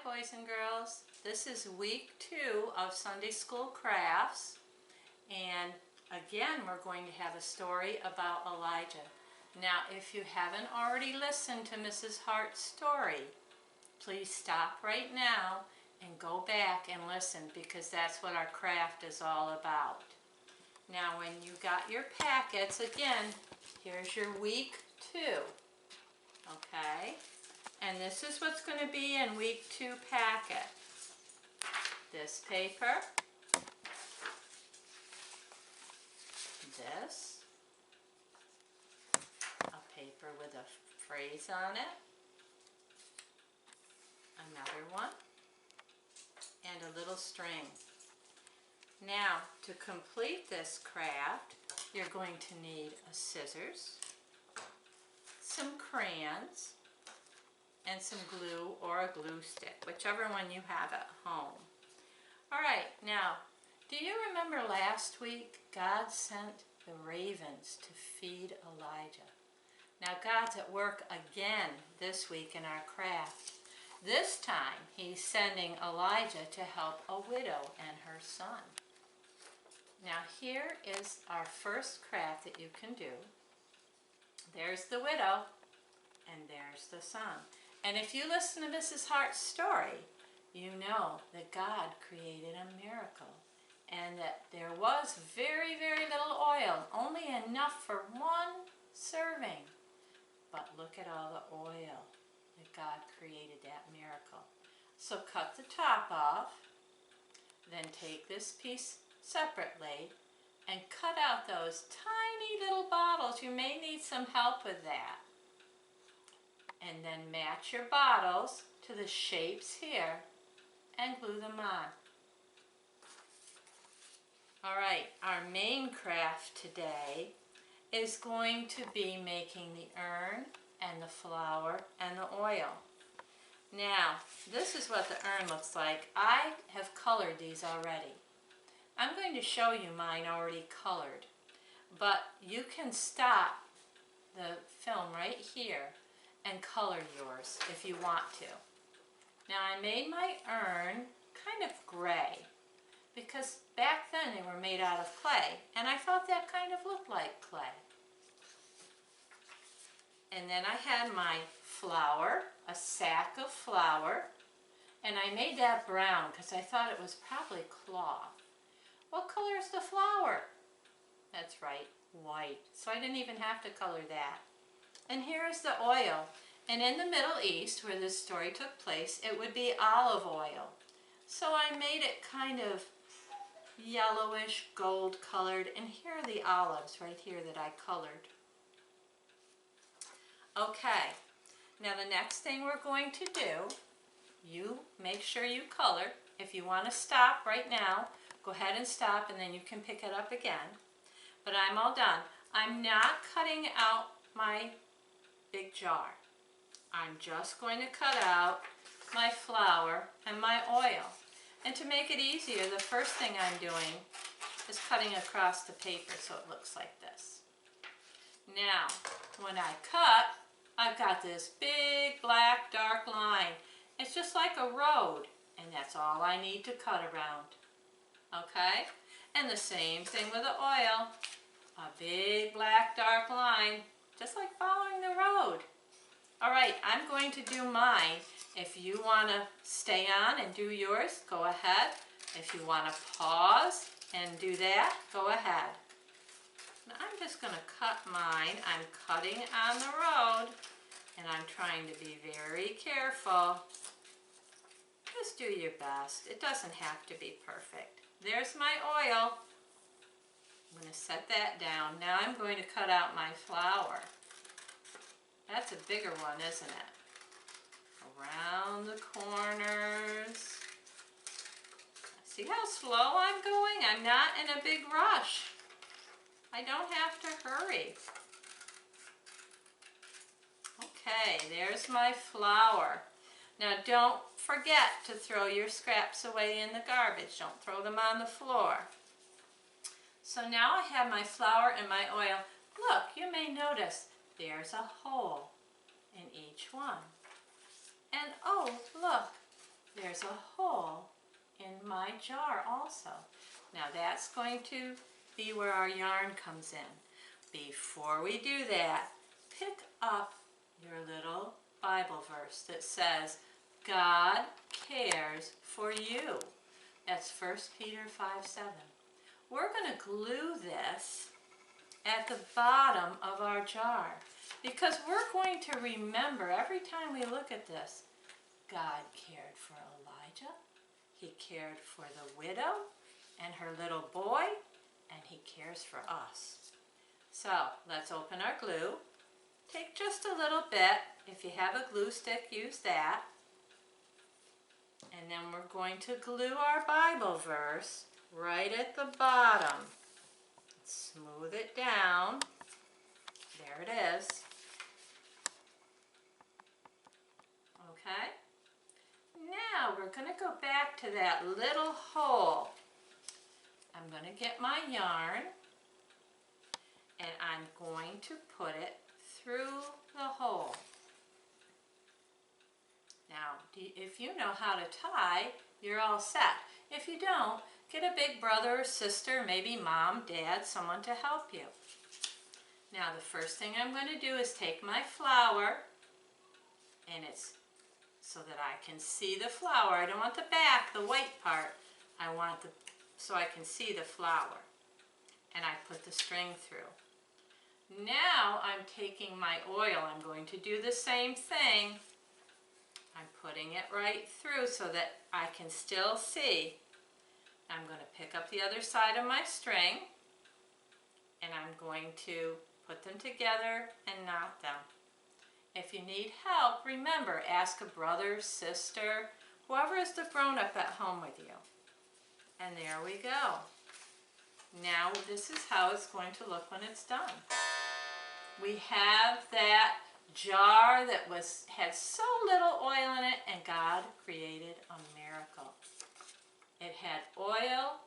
boys and girls. This is week 2 of Sunday School Crafts, and again we're going to have a story about Elijah. Now if you haven't already listened to Mrs. Hart's story, please stop right now and go back and listen, because that's what our craft is all about. Now when you got your packets, again, here's your week 2, okay? And this is what's going to be in week 2 packet. This paper, this, a paper with a phrase on it, another one, and a little string. Now, to complete this craft, you're going to need a scissors, some crayons, and some glue or a glue stick, whichever one you have at home. Alright, now, do you remember last week God sent the ravens to feed Elijah? Now God's at work again this week in our craft. This time he's sending Elijah to help a widow and her son. Now here is our first craft that you can do. There's the widow and there's the son. And if you listen to Mrs. Hart's story, you know that God created a miracle and that there was very, very little oil, only enough for one serving. But look at all the oil that God created that miracle. So cut the top off, then take this piece separately and cut out those tiny little bottles. You may need some help with that. And then match your bottles to the shapes here and glue them on. Alright, our main craft today is going to be making the urn and the flour and the oil. Now, this is what the urn looks like. I have colored these already. I'm going to show you mine already colored, but you can stop the film right here and color yours if you want to. Now I made my urn kind of gray because back then they were made out of clay and I thought that kind of looked like clay. And then I had my flour, a sack of flour, and I made that brown because I thought it was probably cloth. What color is the flour? That's right, white. So I didn't even have to color that. And here is the oil. And in the Middle East, where this story took place, it would be olive oil. So I made it kind of yellowish, gold colored, and here are the olives right here that I colored. Okay, now the next thing we're going to do, you make sure you color. If you want to stop right now, go ahead and stop and then you can pick it up again. But I'm all done. I'm not cutting out my big jar. I'm just going to cut out my flour and my oil. And to make it easier, the first thing I'm doing is cutting across the paper so it looks like this. Now, when I cut, I've got this big black dark line. It's just like a road, and that's all I need to cut around. Okay? And the same thing with the oil. A big black dark line, just like following the road. Alright, I'm going to do mine. If you want to stay on and do yours, go ahead. If you want to pause and do that, go ahead. Now I'm just going to cut mine. I'm cutting on the road, and I'm trying to be very careful. Just do your best. It doesn't have to be perfect. There's my oil. I'm going to set that down. Now I'm going to cut out my flour. That's a bigger one, isn't it? Around the corners. See how slow I'm going? I'm not in a big rush. I don't have to hurry. Okay, there's my flour. Now don't forget to throw your scraps away in the garbage. Don't throw them on the floor. So now I have my flour and my oil. Look, you may notice there's a hole in each one. And oh, look, there's a hole in my jar also. Now that's going to be where our yarn comes in. Before we do that, pick up your little Bible verse that says, God cares for you. That's 1 Peter 5:7. We're going to glue this at the bottom of our jar because we're going to remember every time we look at this, God cared for Elijah, He cared for the widow and her little boy, and He cares for us. So let's open our glue. Take just a little bit. If you have a glue stick, use that. And then we're going to glue our Bible verse right at the bottom. Smooth it down. There it is. Okay? Now we're going to go back to that little hole. I'm going to get my yarn and I'm going to put it through the hole. Now, if you know how to tie, you're all set. If you don't, get a big brother or sister, maybe mom, dad, someone to help you. Now, the first thing I'm going to do is take my flower, and it's so that I can see the flower. I don't want the back, the white part. I want so I can see the flower. And I put the string through. Now I'm taking my oil. I'm going to do the same thing. I'm putting it right through so that I can still see. I'm going to pick up the other side of my string and I'm going to put them together and knot them. If you need help, remember, ask a brother, sister, whoever is the grown-up at home with you. And there we go. Now this is how it's going to look when it's done. We have that jar that had so little oil in it, and God created a miracle. It had oil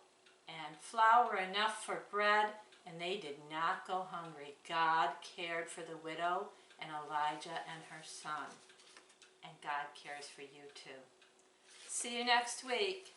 and flour enough for bread, and they did not go hungry. God cared for the widow and Elijah and her son. And God cares for you too. See you next week.